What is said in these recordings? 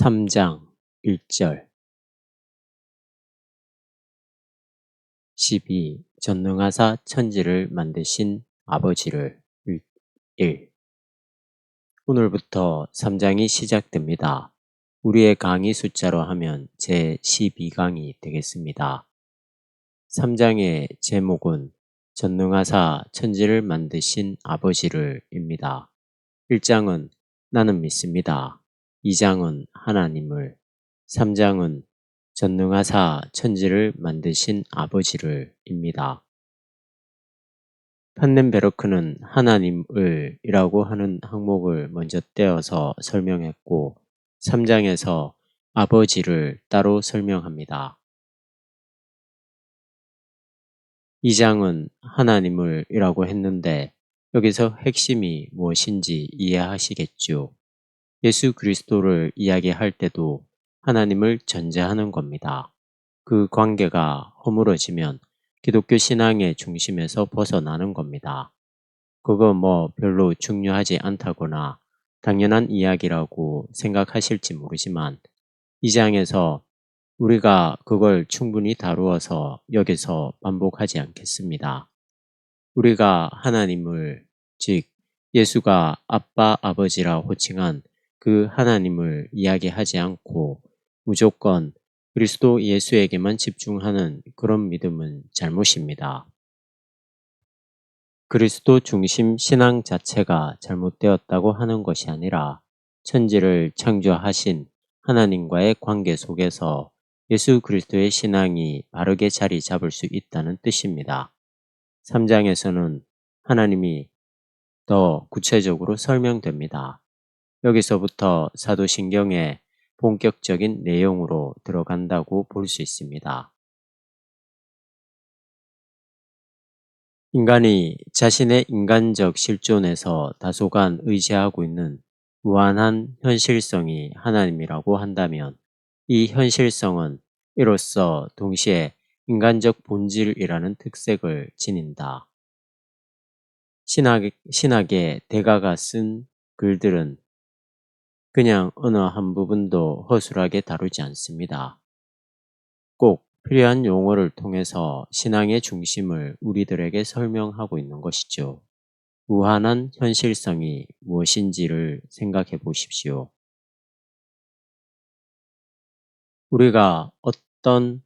3장 1절 12. 전능하사 천지를 만드신 아버지를 1. 오늘부터 3장이 시작됩니다. 우리의 강의 숫자로 하면 제12강이 되겠습니다. 3장의 제목은 전능하사 천지를 만드신 아버지를 입니다. 1장은 나는 믿습니다. 2장은 하나님을, 3장은 전능하사 천지를 만드신 아버지를 입니다. 판넨베르크는 하나님을 이라고 하는 항목을 먼저 떼어서 설명했고 3장에서 아버지를 따로 설명합니다. 2장은 하나님을 이라고 했는데 여기서 핵심이 무엇인지 이해하시겠죠. 예수 그리스도를 이야기할 때도 하나님을 전제하는 겁니다. 그 관계가 허물어지면 기독교 신앙의 중심에서 벗어나는 겁니다. 그거 별로 중요하지 않다거나 당연한 이야기라고 생각하실지 모르지만 이 장에서 우리가 그걸 충분히 다루어서 여기서 반복하지 않겠습니다. 우리가 하나님을, 즉 예수가 아빠 아버지라 호칭한 그 하나님을 이야기하지 않고 무조건 그리스도 예수에게만 집중하는 그런 믿음은 잘못입니다. 그리스도 중심 신앙 자체가 잘못되었다고 하는 것이 아니라 천지를 창조하신 하나님과의 관계 속에서 예수 그리스도의 신앙이 바르게 자리 잡을 수 있다는 뜻입니다. 3장에서는 하나님이 더 구체적으로 설명됩니다. 여기서부터 사도신경의 본격적인 내용으로 들어간다고 볼 수 있습니다. 인간이 자신의 인간적 실존에서 다소간 의지하고 있는 무한한 현실성이 하나님이라고 한다면 이 현실성은 이로써 동시에 인간적 본질이라는 특색을 지닌다. 신학의 대가가 쓴 글들은 그냥 어느 한 부분도 허술하게 다루지 않습니다. 꼭 필요한 용어를 통해서 신앙의 중심을 우리들에게 설명하고 있는 것이죠. 무한한 현실성이 무엇인지를 생각해 보십시오. 우리가 어떤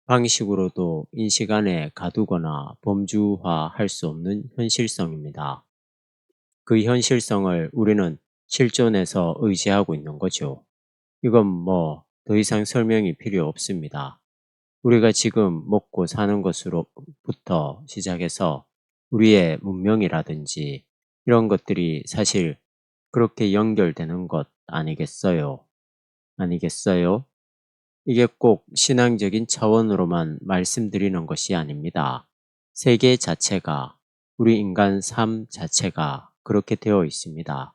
방식으로도 인식 안에 가두거나 범주화할 수 없는 현실성입니다. 그 현실성을 우리는 실존에서 의지하고 있는 거죠. 이건 더 이상 설명이 필요 없습니다. 우리가 지금 먹고 사는 것으로부터 시작해서 우리의 문명이라든지 이런 것들이 사실 그렇게 연결되는 것 아니겠어요? 아니겠어요? 이게 꼭 신앙적인 차원으로만 말씀드리는 것이 아닙니다. 세계 자체가, 우리 인간 삶 자체가 그렇게 되어 있습니다.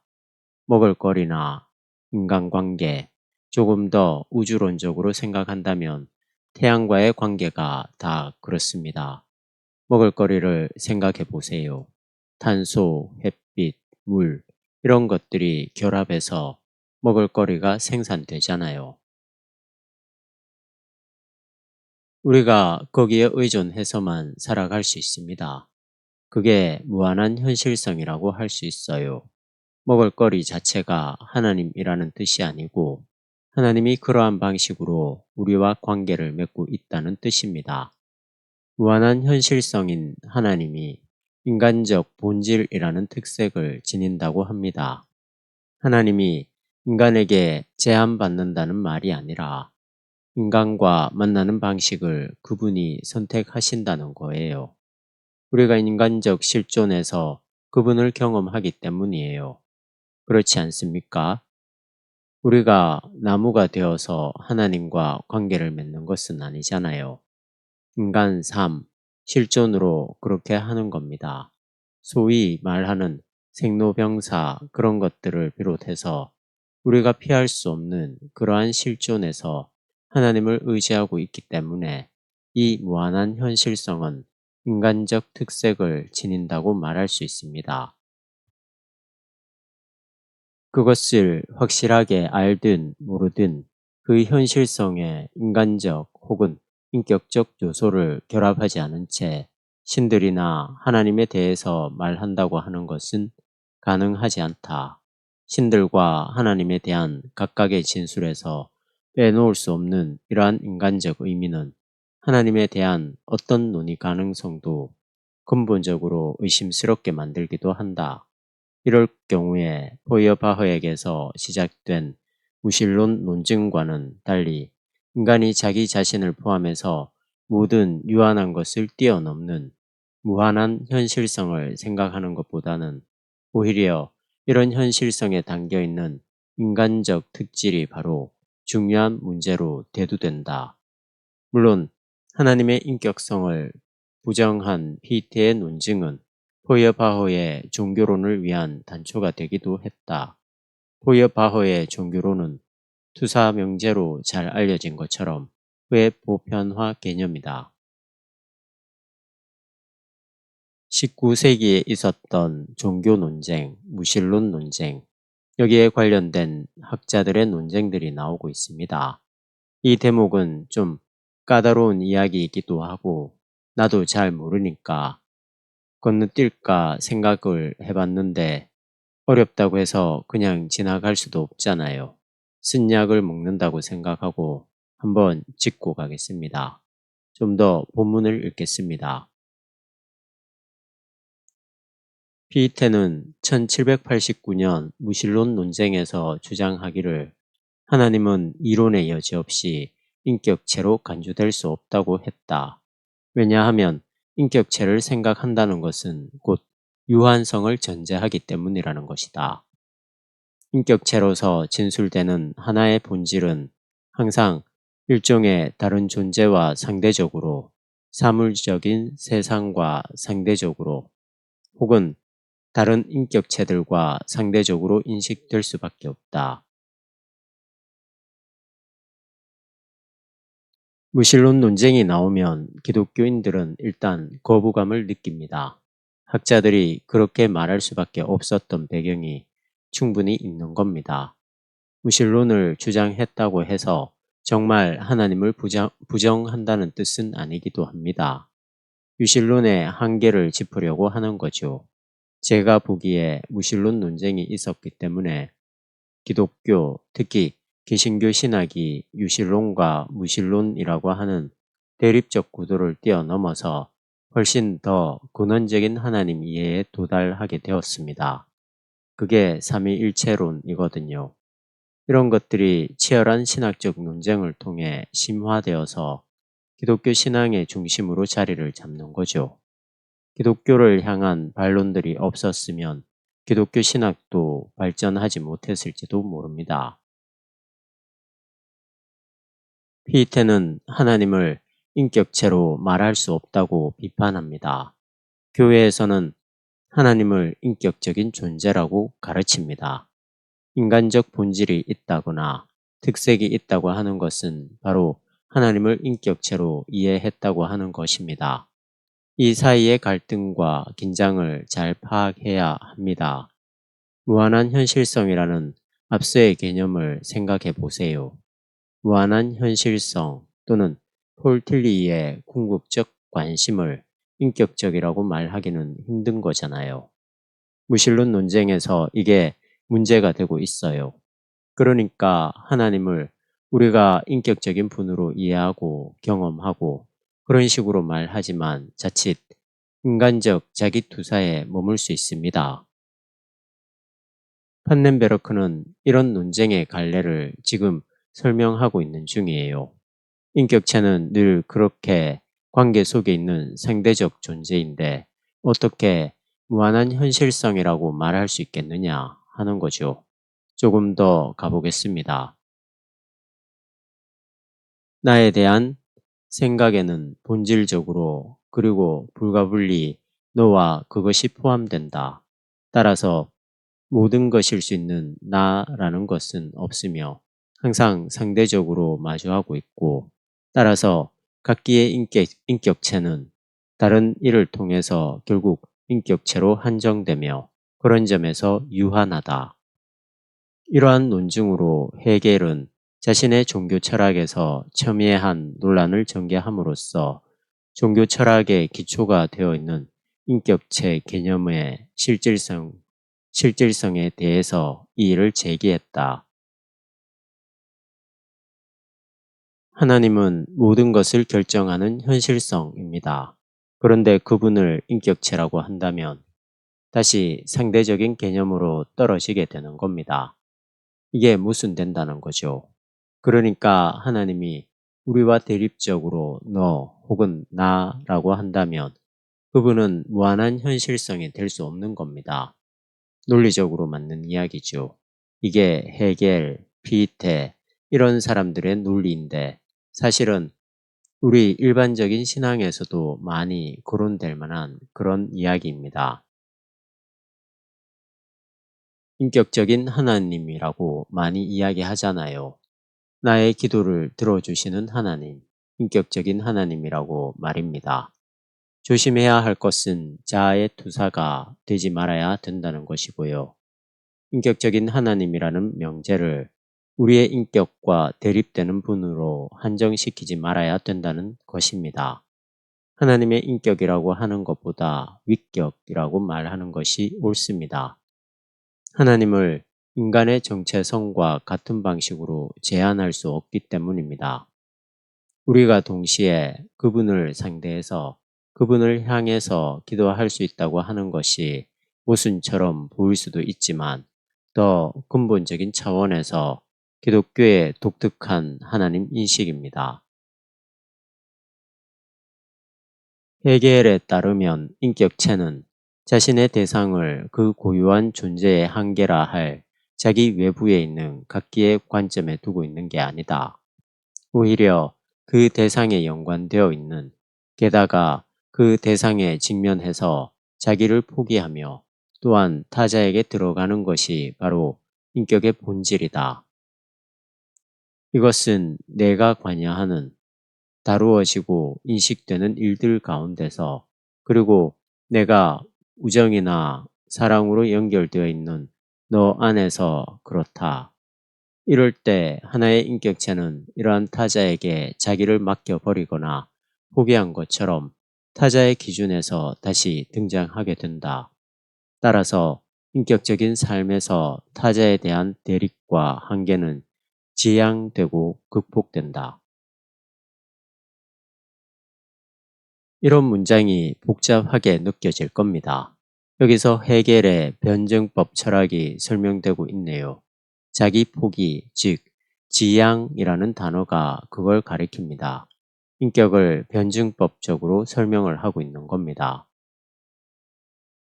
먹을거리나 인간관계, 조금 더 우주론적으로 생각한다면 태양과의 관계가 다 그렇습니다. 먹을거리를 생각해 보세요. 탄소, 햇빛, 물 이런 것들이 결합해서 먹을거리가 생산되잖아요. 우리가 거기에 의존해서만 살아갈 수 있습니다. 그게 무한한 현실성이라고 할 수 있어요. 먹을거리 자체가 하나님이라는 뜻이 아니고 하나님이 그러한 방식으로 우리와 관계를 맺고 있다는 뜻입니다. 무한한 현실성인 하나님이 인간적 본질이라는 특색을 지닌다고 합니다. 하나님이 인간에게 제한받는다는 말이 아니라 인간과 만나는 방식을 그분이 선택하신다는 거예요. 우리가 인간적 실존에서 그분을 경험하기 때문이에요. 그렇지 않습니까? 우리가 나무가 되어서 하나님과 관계를 맺는 것은 아니잖아요. 인간 삶, 실존으로 그렇게 하는 겁니다. 소위 말하는 생로병사 그런 것들을 비롯해서 우리가 피할 수 없는 그러한 실존에서 하나님을 의지하고 있기 때문에 이 무한한 현실성은 인간적 특색을 지닌다고 말할 수 있습니다. 그것을 확실하게 알든 모르든 그 현실성에 인간적 혹은 인격적 요소를 결합하지 않은 채 신들이나 하나님에 대해서 말한다고 하는 것은 가능하지 않다. 신들과 하나님에 대한 각각의 진술에서 빼놓을 수 없는 이러한 인간적 의미는 하나님에 대한 어떤 논의 가능성도 근본적으로 의심스럽게 만들기도 한다. 이럴 경우에 포이어바흐에게서 시작된 무신론 논증과는 달리 인간이 자기 자신을 포함해서 모든 유한한 것을 뛰어넘는 무한한 현실성을 생각하는 것보다는 오히려 이런 현실성에 담겨있는 인간적 특질이 바로 중요한 문제로 대두된다. 물론 하나님의 인격성을 부정한 피테의 논증은 포이어바흐의 종교론을 위한 단초가 되기도 했다. 포이어바흐의 종교론은 투사 명제로 잘 알려진 것처럼 그의 보편화 개념이다. 19세기에 있었던 종교 논쟁, 무신론 논쟁, 여기에 관련된 학자들의 논쟁들이 나오고 있습니다. 이 대목은 좀 까다로운 이야기이기도 하고 나도 잘 모르니까 건너뛸까 생각을 해봤는데 어렵다고 해서 그냥 지나갈 수도 없잖아요. 쓴 약을 먹는다고 생각하고 한번 짚고 가겠습니다. 좀 더 본문을 읽겠습니다. 피이테는 1789년 무신론 논쟁에서 주장하기를 하나님은 이론의 여지 없이 인격체로 간주될 수 없다고 했다. 왜냐하면 인격체를 생각한다는 것은 곧 유한성을 전제하기 때문이라는 것이다. 인격체로서 진술되는 하나의 본질은 항상 일종의 다른 존재와 상대적으로 사물적인 세상과 상대적으로 혹은 다른 인격체들과 상대적으로 인식될 수밖에 없다. 무신론 논쟁이 나오면 기독교인들은 일단 거부감을 느낍니다. 학자들이 그렇게 말할 수밖에 없었던 배경이 충분히 있는 겁니다. 무신론을 주장했다고 해서 정말 하나님을 부정한다는 뜻은 아니기도 합니다. 유신론의 한계를 짚으려고 하는 거죠. 제가 보기에 무신론 논쟁이 있었기 때문에 기독교, 특히 개신교 신학이 유신론과 무신론이라고 하는 대립적 구도를 뛰어넘어서 훨씬 더 근원적인 하나님 이해에 도달하게 되었습니다. 그게 삼위일체론이거든요. 이런 것들이 치열한 신학적 논쟁을 통해 심화되어서 기독교 신앙의 중심으로 자리를 잡는 거죠. 기독교를 향한 반론들이 없었으면 기독교 신학도 발전하지 못했을지도 모릅니다. 피이테는 하나님을 인격체로 말할 수 없다고 비판합니다. 교회에서는 하나님을 인격적인 존재라고 가르칩니다. 인간적 본질이 있다거나 특색이 있다고 하는 것은 바로 하나님을 인격체로 이해했다고 하는 것입니다. 이 사이의 갈등과 긴장을 잘 파악해야 합니다. 무한한 현실성이라는 앞서의 개념을 생각해 보세요. 무한한 현실성 또는 폴 틸리의 궁극적 관심을 인격적이라고 말하기는 힘든 거잖아요. 무신론 논쟁에서 이게 문제가 되고 있어요. 그러니까 하나님을 우리가 인격적인 분으로 이해하고 경험하고 그런 식으로 말하지만 자칫 인간적 자기 투사에 머물 수 있습니다. 판넨베르크는 이런 논쟁의 갈래를 지금 설명하고 있는 중이에요. 인격체는 늘 그렇게 관계 속에 있는 상대적 존재인데 어떻게 무한한 현실성이라고 말할 수 있겠느냐 하는 거죠. 조금 더 가보겠습니다. 나에 대한 생각에는 본질적으로 그리고 불가분리 너와 그것이 포함된다. 따라서 모든 것일 수 있는 나라는 것은 없으며 항상 상대적으로 마주하고 있고 따라서 각기의 인격체는 다른 일을 통해서 결국 인격체로 한정되며 그런 점에서 유한하다. 이러한 논증으로 헤겔은 자신의 종교 철학에서 첨예한 논란을 전개함으로써 종교 철학의 기초가 되어 있는 인격체 개념의 실질성에 대해서 이의를 제기했다. 하나님은 모든 것을 결정하는 현실성입니다. 그런데 그분을 인격체라고 한다면 다시 상대적인 개념으로 떨어지게 되는 겁니다. 이게 무슨 된다는 거죠. 그러니까 하나님이 우리와 대립적으로 너 혹은 나라고 한다면 그분은 무한한 현실성이 될 수 없는 겁니다. 논리적으로 맞는 이야기죠. 이게 헤겔, 피테 이런 사람들의 논리인데 사실은 우리 일반적인 신앙에서도 많이 거론될 만한 그런 이야기입니다. 인격적인 하나님이라고 많이 이야기하잖아요. 나의 기도를 들어주시는 하나님, 인격적인 하나님이라고 말입니다. 조심해야 할 것은 자아의 투사가 되지 말아야 된다는 것이고요. 인격적인 하나님이라는 명제를 우리의 인격과 대립되는 분으로 한정시키지 말아야 된다는 것입니다. 하나님의 인격이라고 하는 것보다 위격이라고 말하는 것이 옳습니다. 하나님을 인간의 정체성과 같은 방식으로 제한할 수 없기 때문입니다. 우리가 동시에 그분을 상대해서 그분을 향해서 기도할 수 있다고 하는 것이 모순처럼 보일 수도 있지만 더 근본적인 차원에서 기독교의 독특한 하나님 인식입니다. 헤겔에 따르면 인격체는 자신의 대상을 그 고유한 존재의 한계라 할 자기 외부에 있는 각기의 관점에 두고 있는 게 아니다. 오히려 그 대상에 연관되어 있는 게다가 그 대상에 직면해서 자기를 포기하며 또한 타자에게 들어가는 것이 바로 인격의 본질이다. 이것은 내가 관여하는 다루어지고 인식되는 일들 가운데서 그리고 내가 우정이나 사랑으로 연결되어 있는 너 안에서 그렇다. 이럴 때 하나의 인격체는 이러한 타자에게 자기를 맡겨버리거나 포기한 것처럼 타자의 기준에서 다시 등장하게 된다. 따라서 인격적인 삶에서 타자에 대한 대립과 한계는 지양되고 극복된다. 이런 문장이 복잡하게 느껴질 겁니다. 여기서 헤겔의 변증법 철학이 설명되고 있네요. 자기 포기, 즉 지양이라는 단어가 그걸 가리킵니다. 인격을 변증법적으로 설명을 하고 있는 겁니다.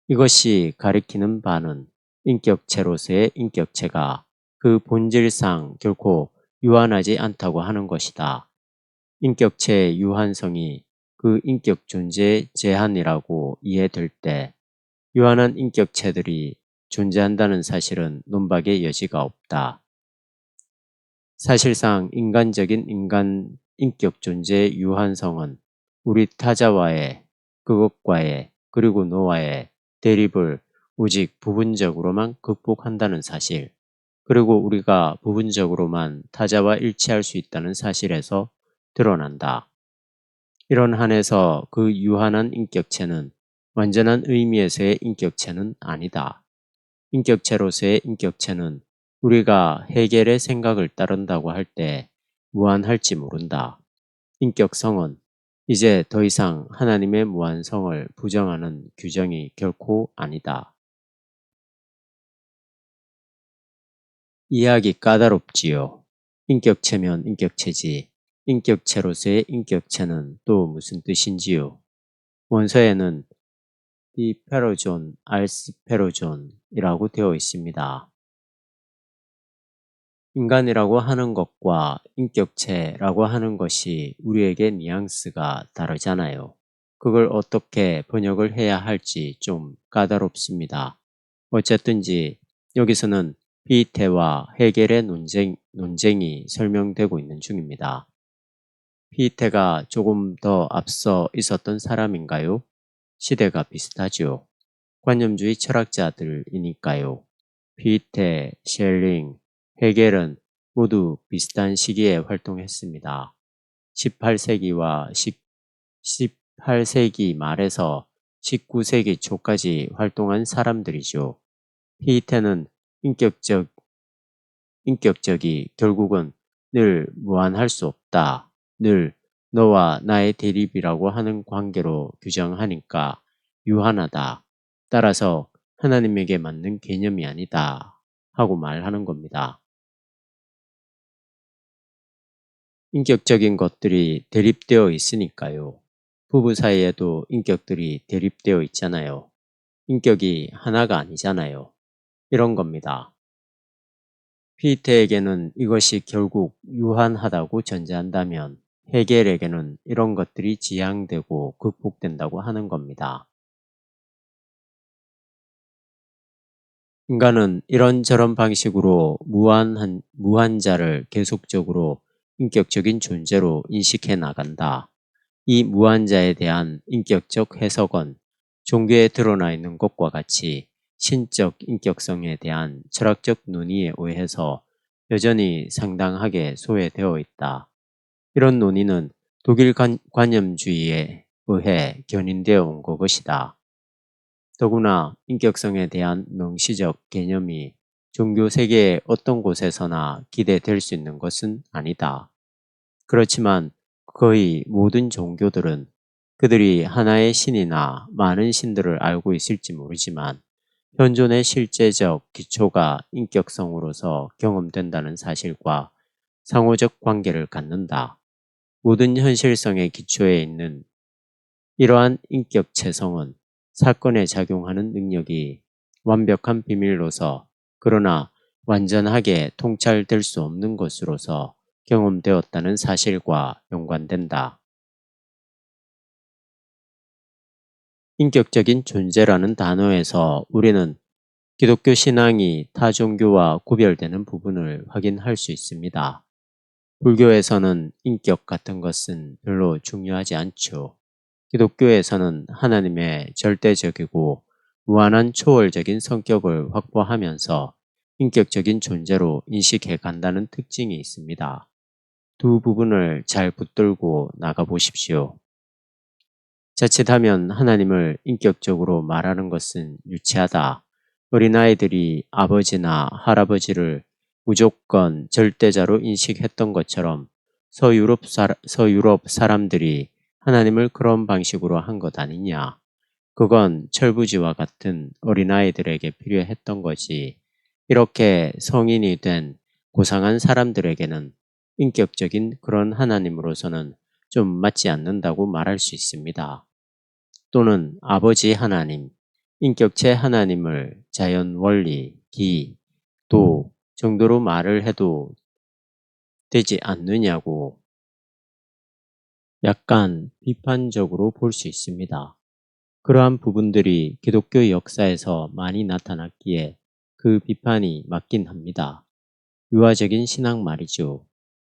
이것이 가리키는 바는 인격체로서의 인격체가 그 본질상 결코 유한하지 않다고 하는 것이다. 인격체의 유한성이 그 인격 존재의 제한이라고 이해될 때 유한한 인격체들이 존재한다는 사실은 논박의 여지가 없다. 사실상 인간적인 인격 존재의 유한성은 우리 타자와의 그것과의 그리고 너와의 대립을 오직 부분적으로만 극복한다는 사실 그리고 우리가 부분적으로만 타자와 일치할 수 있다는 사실에서 드러난다. 이런 한에서 그 유한한 인격체는 완전한 의미에서의 인격체는 아니다. 인격체로서의 인격체는 우리가 헤겔의 생각을 따른다고 할 때 무한할지 모른다. 인격성은 이제 더 이상 하나님의 무한성을 부정하는 규정이 결코 아니다. 이해하기 까다롭지요. 인격체면 인격체지. 인격체로서의 인격체는 또 무슨 뜻인지요? 원서에는 디페로존, 알스페로존이라고 되어 있습니다. 인간이라고 하는 것과 인격체라고 하는 것이 우리에게 뉘앙스가 다르잖아요. 그걸 어떻게 번역을 해야 할지 좀 까다롭습니다. 어쨌든지 여기서는 피테와 헤겔의 논쟁이 설명되고 있는 중입니다. 피테가 조금 더 앞서 있었던 사람인가요? 시대가 비슷하죠. 관념주의 철학자들이니까요. 피테, 셸링, 헤겔은 모두 비슷한 시기에 활동했습니다. 18세기 말에서 19세기 초까지 활동한 사람들이죠. 피테는 인격적이 결국은 늘 무한할 수 없다. 늘 너와 나의 대립이라고 하는 관계로 규정하니까 유한하다. 따라서 하나님에게 맞는 개념이 아니다. 하고 말하는 겁니다. 인격적인 것들이 대립되어 있으니까요. 부부 사이에도 인격들이 대립되어 있잖아요. 인격이 하나가 아니잖아요. 이런 겁니다. 피테에게는 이것이 결국 유한하다고 전제한다면 헤겔에게는 이런 것들이 지향되고 극복된다고 하는 겁니다. 인간은 이런저런 방식으로 무한자를 계속적으로 인격적인 존재로 인식해 나간다. 이 무한자에 대한 인격적 해석은 종교에 드러나 있는 것과 같이 신적 인격성에 대한 철학적 논의에 의해서 여전히 상당하게 소외되어 있다. 이런 논의는 독일 관념주의에 의해 견인되어 온 것이다. 더구나 인격성에 대한 명시적 개념이 종교 세계의 어떤 곳에서나 기대될 수 있는 것은 아니다. 그렇지만 거의 모든 종교들은 그들이 하나의 신이나 많은 신들을 알고 있을지 모르지만 현존의 실제적 기초가 인격성으로서 경험된다는 사실과 상호적 관계를 갖는다. 모든 현실성의 기초에 있는 이러한 인격체성은 사건에 작용하는 능력이 완벽한 비밀로서 그러나 완전하게 통찰될 수 없는 것으로서 경험되었다는 사실과 연관된다. 인격적인 존재라는 단어에서 우리는 기독교 신앙이 타 종교와 구별되는 부분을 확인할 수 있습니다. 불교에서는 인격 같은 것은 별로 중요하지 않죠. 기독교에서는 하나님의 절대적이고 무한한 초월적인 성격을 확보하면서 인격적인 존재로 인식해 간다는 특징이 있습니다. 두 부분을 잘 붙들고 나가 보십시오. 자칫하면 하나님을 인격적으로 말하는 것은 유치하다. 어린아이들이 아버지나 할아버지를 무조건 절대자로 인식했던 것처럼 서유럽 사람들이 하나님을 그런 방식으로 한 것 아니냐. 그건 철부지와 같은 어린아이들에게 필요했던 거지. 이렇게 성인이 된 고상한 사람들에게는 인격적인 그런 하나님으로서는 좀 맞지 않는다고 말할 수 있습니다. 또는 아버지 하나님, 인격체 하나님을 자연 원리, 기, 도 정도로 말을 해도 되지 않느냐고 약간 비판적으로 볼 수 있습니다. 그러한 부분들이 기독교 역사에서 많이 나타났기에 그 비판이 맞긴 합니다. 유아적인 신앙 말이죠.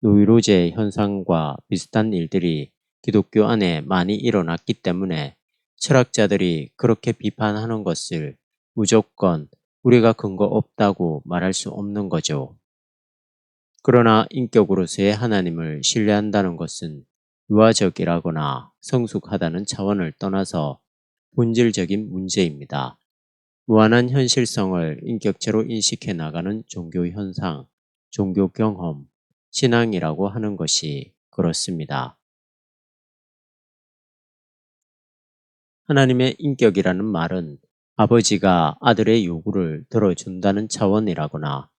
노이로제 현상과 비슷한 일들이 기독교 안에 많이 일어났기 때문에 철학자들이 그렇게 비판하는 것을 무조건 우리가 근거 없다고 말할 수 없는 거죠. 그러나 인격으로서의 하나님을 신뢰한다는 것은 유아적이라거나 성숙하다는 차원을 떠나서 본질적인 문제입니다. 무한한 현실성을 인격체로 인식해 나가는 종교 현상, 종교 경험, 신앙이라고 하는 것이 그렇습니다. 하나님의 인격이라는 말은 아버지가 아들의 요구를 들어준다는 차원이라거나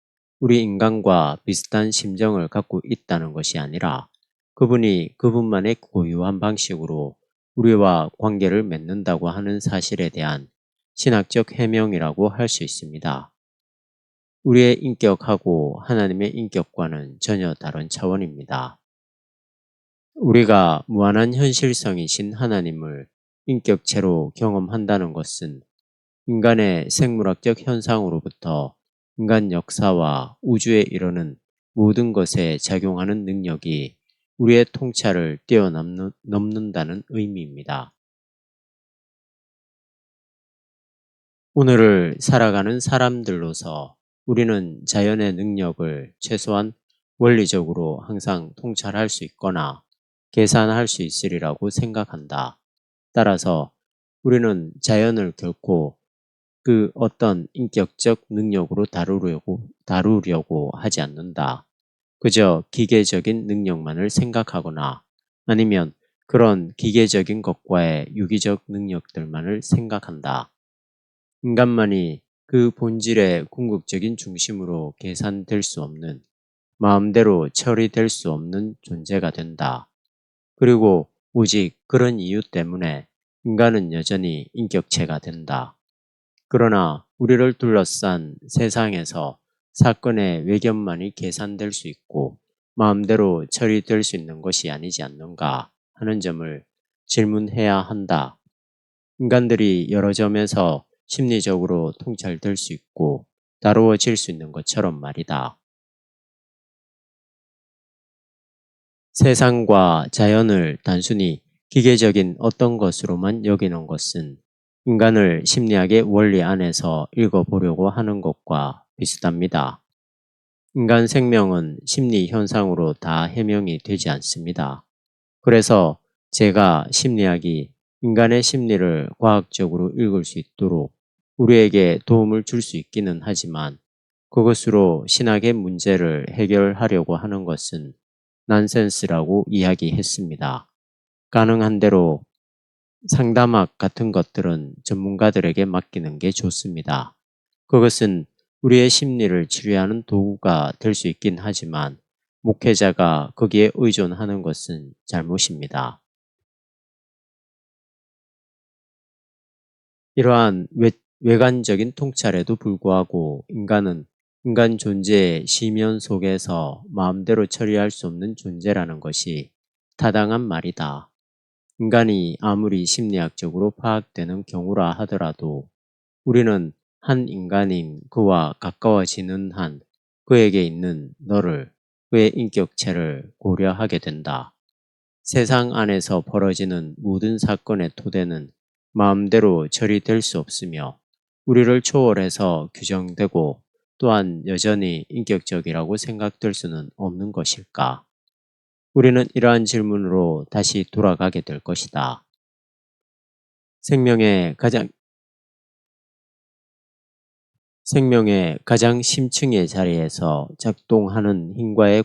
우리 인간과 비슷한 심정을 갖고 있다는 것이 아니라 그분이 그분만의 고유한 방식으로 우리와 관계를 맺는다고 하는 사실에 대한 신학적 해명이라고 할 수 있습니다. 우리의 인격하고 하나님의 인격과는 전혀 다른 차원입니다. 우리가 무한한 현실성이신 하나님을 인격체로 경험한다는 것은 인간의 생물학적 현상으로부터 인간 역사와 우주에 이르는 모든 것에 작용하는 능력이 우리의 통찰을 뛰어넘는다는 의미입니다. 오늘을 살아가는 사람들로서 우리는 자연의 능력을 최소한 원리적으로 항상 통찰할 수 있거나 계산할 수 있으리라고 생각한다. 따라서 우리는 자연을 결코 그 어떤 인격적 능력으로 다루려고 하지 않는다. 그저 기계적인 능력만을 생각하거나 아니면 그런 기계적인 것과의 유기적 능력들만을 생각한다. 인간만이 그 본질의 궁극적인 중심으로 계산될 수 없는, 마음대로 처리될 수 없는 존재가 된다. 그리고 오직 그런 이유 때문에 인간은 여전히 인격체가 된다. 그러나 우리를 둘러싼 세상에서 사건의 외견만이 계산될 수 있고 마음대로 처리될 수 있는 것이 아니지 않는가 하는 점을 질문해야 한다. 인간들이 여러 점에서 심리적으로 통찰될 수 있고 다루어질 수 있는 것처럼 말이다. 세상과 자연을 단순히 기계적인 어떤 것으로만 여기는 것은 인간을 심리학의 원리 안에서 읽어보려고 하는 것과 비슷합니다. 인간 생명은 심리 현상으로 다 해명이 되지 않습니다. 그래서 제가 심리학이 인간의 심리를 과학적으로 읽을 수 있도록 우리에게 도움을 줄 수 있기는 하지만 그것으로 신학의 문제를 해결하려고 하는 것은 난센스라고 이야기했습니다. 가능한 대로 상담학 같은 것들은 전문가들에게 맡기는 게 좋습니다. 그것은 우리의 심리를 치료하는 도구가 될 수 있긴 하지만 목회자가 거기에 의존하는 것은 잘못입니다. 이러한 외관적인 통찰에도 불구하고 인간은 인간 존재의 심연 속에서 마음대로 처리할 수 없는 존재라는 것이 타당한 말이다. 인간이 아무리 심리학적으로 파악되는 경우라 하더라도 우리는 한 인간인 그와 가까워지는 한 그에게 있는 너를, 그의 인격체를 고려하게 된다. 세상 안에서 벌어지는 모든 사건의 토대는 마음대로 처리될 수 없으며 우리를 초월해서 규정되고 또한 여전히 인격적이라고 생각될 수는 없는 것일까? 우리는 이러한 질문으로 다시 돌아가게 될 것이다. 생명의 가장 심층의 자리에서 작동하는 힘과의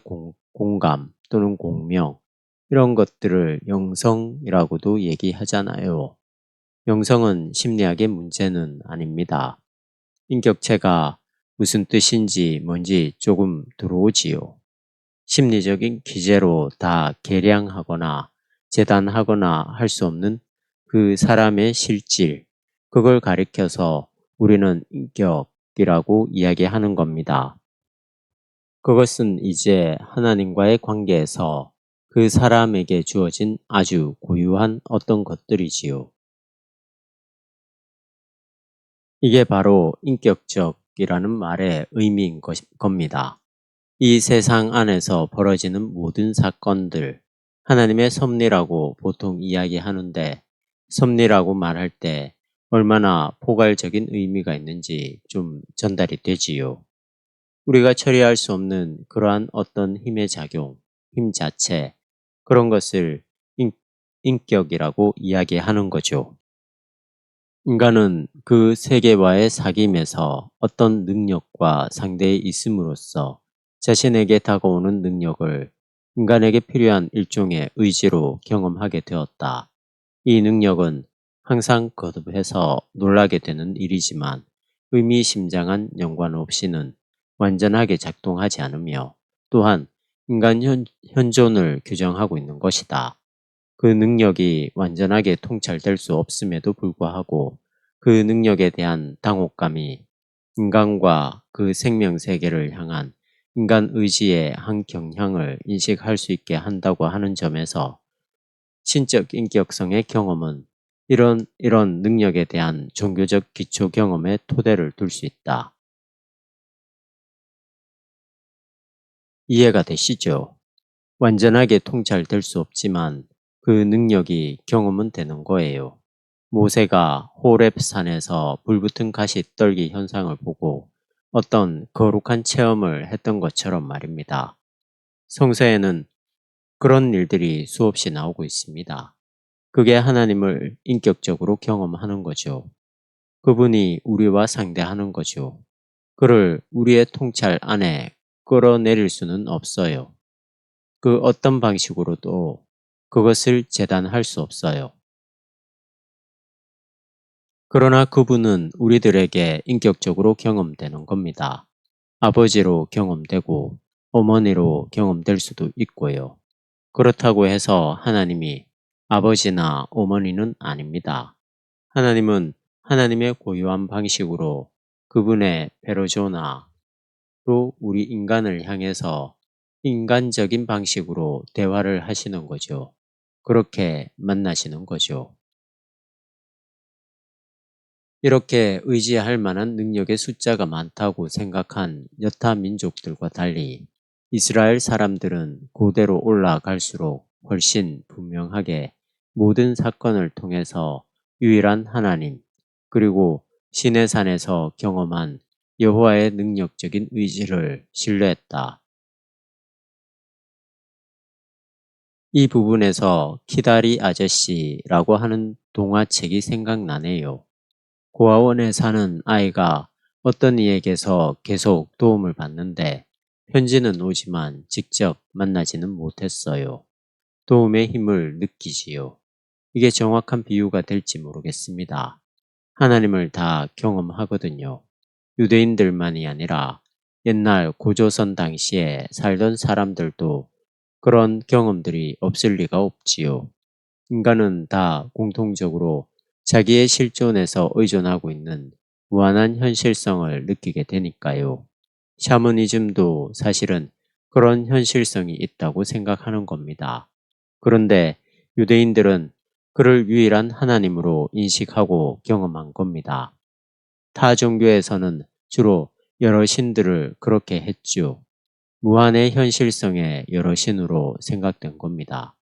공감 또는 공명, 이런 것들을 영성이라고도 얘기하잖아요. 영성은 심리학의 문제는 아닙니다. 인격체가 무슨 뜻인지 뭔지 조금 들어오지요. 심리적인 기제로 다 계량하거나 재단하거나 할 수 없는 그 사람의 실질, 그걸 가리켜서 우리는 인격이라고 이야기하는 겁니다. 그것은 이제 하나님과의 관계에서 그 사람에게 주어진 아주 고유한 어떤 것들이지요. 이게 바로 인격적이라는 말의 의미인 겁니다. 이 세상 안에서 벌어지는 모든 사건들, 하나님의 섭리라고 보통 이야기하는데 섭리라고 말할 때 얼마나 포괄적인 의미가 있는지 좀 전달이 되지요. 우리가 처리할 수 없는 그러한 어떤 힘의 작용, 힘 자체, 그런 것을 인격이라고 이야기하는 거죠. 인간은 그 세계와의 사귐에서 어떤 능력과 상대에 있음으로써 자신에게 다가오는 능력을 인간에게 필요한 일종의 의지로 경험하게 되었다. 이 능력은 항상 거듭해서 놀라게 되는 일이지만 의미심장한 연관 없이는 완전하게 작동하지 않으며 또한 인간 현존을 규정하고 있는 것이다. 그 능력이 완전하게 통찰될 수 없음에도 불구하고 그 능력에 대한 당혹감이 인간과 그 생명세계를 향한 인간 의지의 한 경향을 인식할 수 있게 한다고 하는 점에서 신적 인격성의 경험은 이런 능력에 대한 종교적 기초 경험의 토대를 둘 수 있다. 이해가 되시죠? 완전하게 통찰될 수 없지만 그 능력이 경험은 되는 거예요. 모세가 호렙산에서 불붙은 가시 떨기 현상을 보고 어떤 거룩한 체험을 했던 것처럼 말입니다. 성서에는 그런 일들이 수없이 나오고 있습니다. 그게 하나님을 인격적으로 경험하는 거죠. 그분이 우리와 상대하는 거죠. 그를 우리의 통찰 안에 끌어내릴 수는 없어요. 그 어떤 방식으로도 그것을 재단할 수 없어요. 그러나 그분은 우리들에게 인격적으로 경험되는 겁니다. 아버지로 경험되고 어머니로 경험될 수도 있고요. 그렇다고 해서 하나님이 아버지나 어머니는 아닙니다. 하나님은 하나님의 고유한 방식으로 그분의 페르소나로 우리 인간을 향해서 인간적인 방식으로 대화를 하시는 거죠. 그렇게 만나시는 거죠. 이렇게 의지할 만한 능력의 숫자가 많다고 생각한 여타 민족들과 달리 이스라엘 사람들은 고대로 올라갈수록 훨씬 분명하게 모든 사건을 통해서 유일한 하나님 그리고 시내산에서 경험한 여호와의 능력적인 의지를 신뢰했다. 이 부분에서 키다리 아저씨라고 하는 동화책이 생각나네요. 고아원에 사는 아이가 어떤 이에게서 계속 도움을 받는데 편지는 오지만 직접 만나지는 못했어요. 도움의 힘을 느끼지요. 이게 정확한 비유가 될지 모르겠습니다. 하나님을 다 경험하거든요. 유대인들만이 아니라 옛날 고조선 당시에 살던 사람들도 그런 경험들이 없을 리가 없지요. 인간은 다 공통적으로 자기의 실존에서 의존하고 있는 무한한 현실성을 느끼게 되니까요. 샤머니즘도 사실은 그런 현실성이 있다고 생각하는 겁니다. 그런데 유대인들은 그를 유일한 하나님으로 인식하고 경험한 겁니다. 타 종교에서는 주로 여러 신들을 그렇게 했죠. 무한의 현실성의 여러 신으로 생각된 겁니다.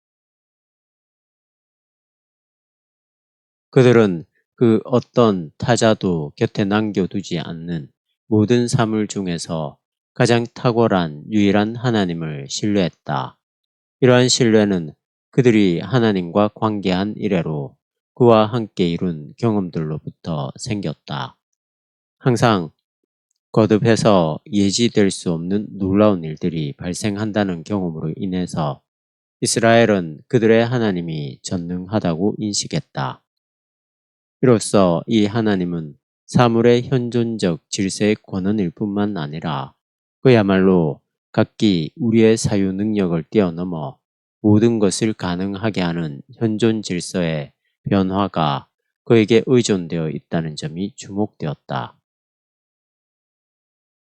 그들은 그 어떤 타자도 곁에 남겨두지 않는 모든 사물 중에서 가장 탁월한 유일한 하나님을 신뢰했다. 이러한 신뢰는 그들이 하나님과 관계한 이래로 그와 함께 이룬 경험들로부터 생겼다. 항상 거듭해서 예지될 수 없는 놀라운 일들이 발생한다는 경험으로 인해서 이스라엘은 그들의 하나님이 전능하다고 인식했다. 이로써 이 하나님은 사물의 현존적 질서의 권한일 뿐만 아니라 그야말로 각기 우리의 사유 능력을 뛰어넘어 모든 것을 가능하게 하는 현존 질서의 변화가 그에게 의존되어 있다는 점이 주목되었다.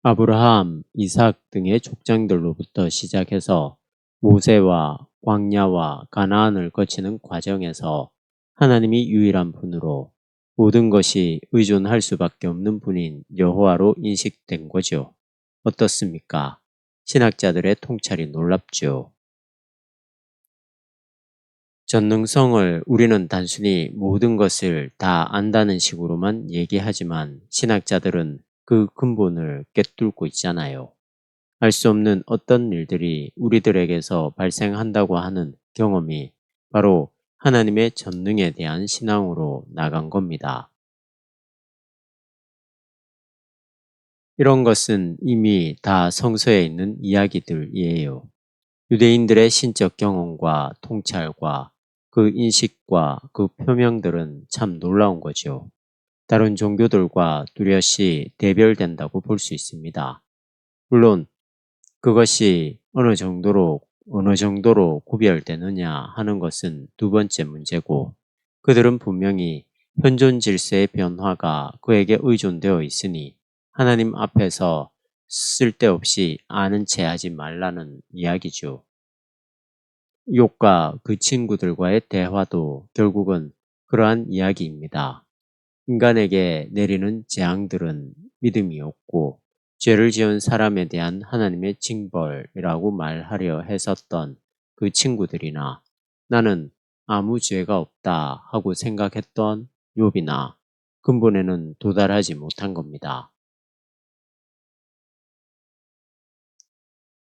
아브라함, 이삭 등의 족장들로부터 시작해서 모세와 광야와 가나안을 거치는 과정에서 하나님이 유일한 분으로 모든 것이 의존할 수밖에 없는 분인 여호와로 인식된 거죠. 어떻습니까? 신학자들의 통찰이 놀랍죠. 전능성을 우리는 단순히 모든 것을 다 안다는 식으로만 얘기하지만 신학자들은 그 근본을 꿰뚫고 있잖아요. 알 수 없는 어떤 일들이 우리들에게서 발생한다고 하는 경험이 바로 하나님의 전능에 대한 신앙으로 나간 겁니다. 이런 것은 이미 다 성서에 있는 이야기들이에요. 유대인들의 신적 경험과 통찰과 그 인식과 그 표명들은 참 놀라운 거죠. 다른 종교들과 뚜렷이 대별된다고 볼 수 있습니다. 물론 그것이 어느 정도로 구별되느냐 하는 것은 두 번째 문제고 그들은 분명히 현존 질서의 변화가 그에게 의존되어 있으니 하나님 앞에서 쓸데없이 아는 체 하지 말라는 이야기죠. 욥과 그 친구들과의 대화도 결국은 그러한 이야기입니다. 인간에게 내리는 재앙들은 믿음이 없고 죄를 지은 사람에 대한 하나님의 징벌이라고 말하려 했었던 그 친구들이나 나는 아무 죄가 없다 하고 생각했던 욥이나 근본에는 도달하지 못한 겁니다.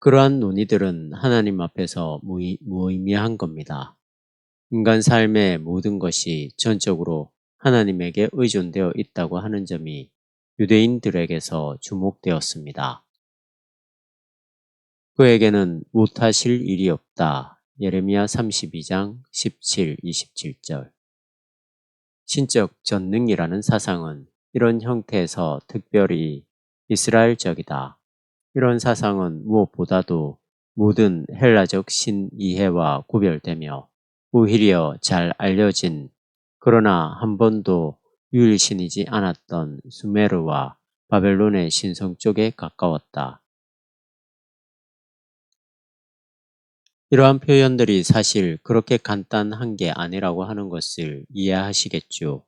그러한 논의들은 하나님 앞에서 무의미한 겁니다. 인간 삶의 모든 것이 전적으로 하나님에게 의존되어 있다고 하는 점이 유대인들에게서 주목되었습니다. 그에게는 못하실 일이 없다. 예레미야 32장 17, 27절. 신적 전능이라는 사상은 이런 형태에서 특별히 이스라엘적이다. 이런 사상은 무엇보다도 모든 헬라적 신 이해와 구별되며 오히려 잘 알려진 그러나 한 번도 유일신이지 않았던 수메르와 바벨론의 신성 쪽에 가까웠다. 이러한 표현들이 사실 그렇게 간단한 게 아니라고 하는 것을 이해하시겠죠.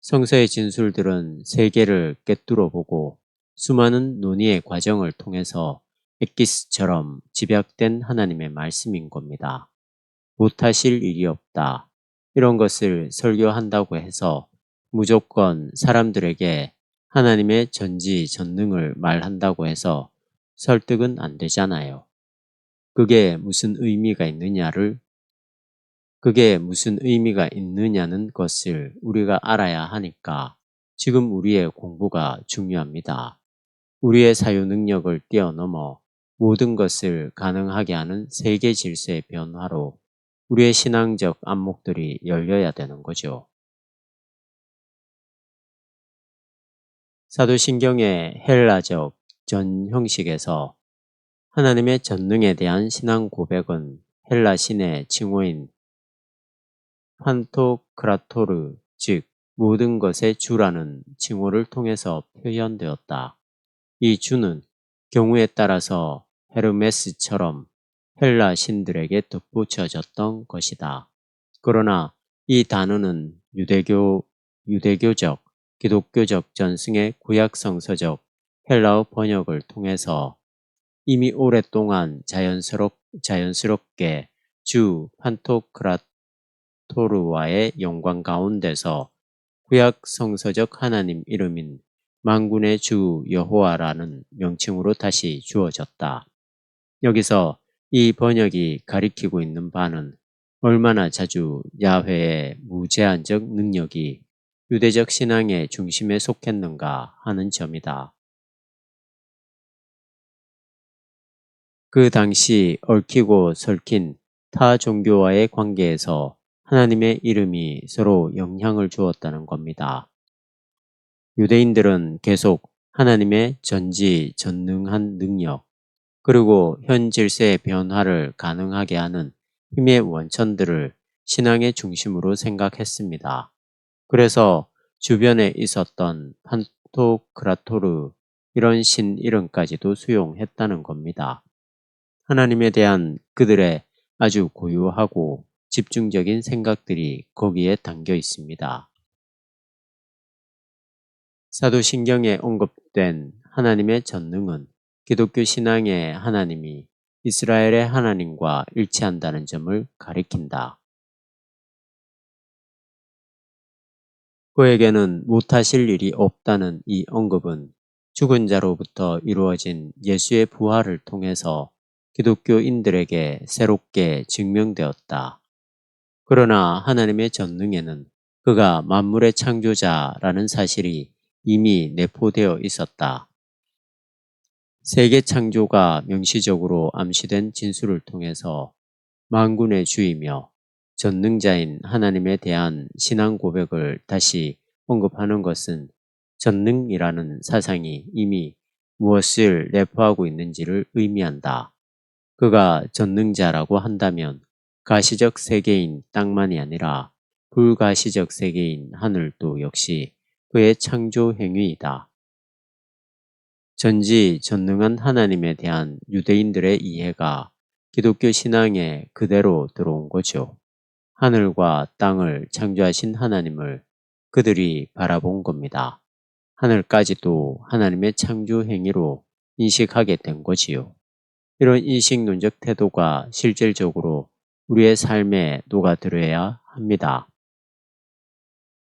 성서의 진술들은 세계를 꿰뚫어 보고 수많은 논의의 과정을 통해서 엑기스처럼 집약된 하나님의 말씀인 겁니다. 못하실 일이 없다. 이런 것을 설교한다고 해서 무조건 사람들에게 하나님의 전지전능을 말한다고 해서 설득은 안 되잖아요. 그게 무슨 의미가 있느냐는 것을 우리가 알아야 하니까 지금 우리의 공부가 중요합니다. 우리의 사유 능력을 뛰어넘어 모든 것을 가능하게 하는 세계 질서의 변화로 우리의 신앙적 안목들이 열려야 되는 거죠. 사도신경의 헬라적 전 형식에서 하나님의 전능에 대한 신앙 고백은 헬라 신의 칭호인 판토크라토르, 즉 모든 것의 주라는 칭호를 통해서 표현되었다. 이 주는 경우에 따라서 헤르메스처럼 헬라 신들에게 덧붙여졌던 것이다. 그러나 이 단어는 유대교적, 기독교적 전승의 구약성서적 헬라어 번역을 통해서 이미 오랫동안 자연스럽게 주 판토크라토르와의 연관 가운데서 구약 성서적 하나님 이름인 만군의 주 여호와라는 명칭으로 다시 주어졌다. 여기서 이 번역이 가리키고 있는 바는 얼마나 자주 야훼의 무제한적 능력이 유대적 신앙의 중심에 속했는가 하는 점이다. 그 당시 얽히고 설킨 타 종교와의 관계에서 하나님의 이름이 서로 영향을 주었다는 겁니다. 유대인들은 계속 하나님의 전지전능한 능력, 그리고 현 질서의 변화를 가능하게 하는 힘의 원천들을 신앙의 중심으로 생각했습니다. 그래서 주변에 있었던 판토크라토르 이런 신 이름까지도 수용했다는 겁니다. 하나님에 대한 그들의 아주 고유하고 집중적인 생각들이 거기에 담겨 있습니다. 사도신경에 언급된 하나님의 전능은 기독교 신앙의 하나님이 이스라엘의 하나님과 일치한다는 점을 가리킨다. 그에게는 못하실 일이 없다는 이 언급은 죽은 자로부터 이루어진 예수의 부활을 통해서 기독교인들에게 새롭게 증명되었다. 그러나 하나님의 전능에는 그가 만물의 창조자라는 사실이 이미 내포되어 있었다. 세계 창조가 명시적으로 암시된 진술을 통해서 만군의 주이며 전능자인 하나님에 대한 신앙 고백을 다시 언급하는 것은 전능이라는 사상이 이미 무엇을 내포하고 있는지를 의미한다. 그가 전능자라고 한다면 가시적 세계인 땅만이 아니라 불가시적 세계인 하늘도 역시 그의 창조 행위이다. 전지전능한 하나님에 대한 유대인들의 이해가 기독교 신앙에 그대로 들어온 거죠. 하늘과 땅을 창조하신 하나님을 그들이 바라본 겁니다. 하늘까지도 하나님의 창조 행위로 인식하게 된 거지요. 이런 인식론적 태도가 실질적으로 우리의 삶에 녹아들어야 합니다.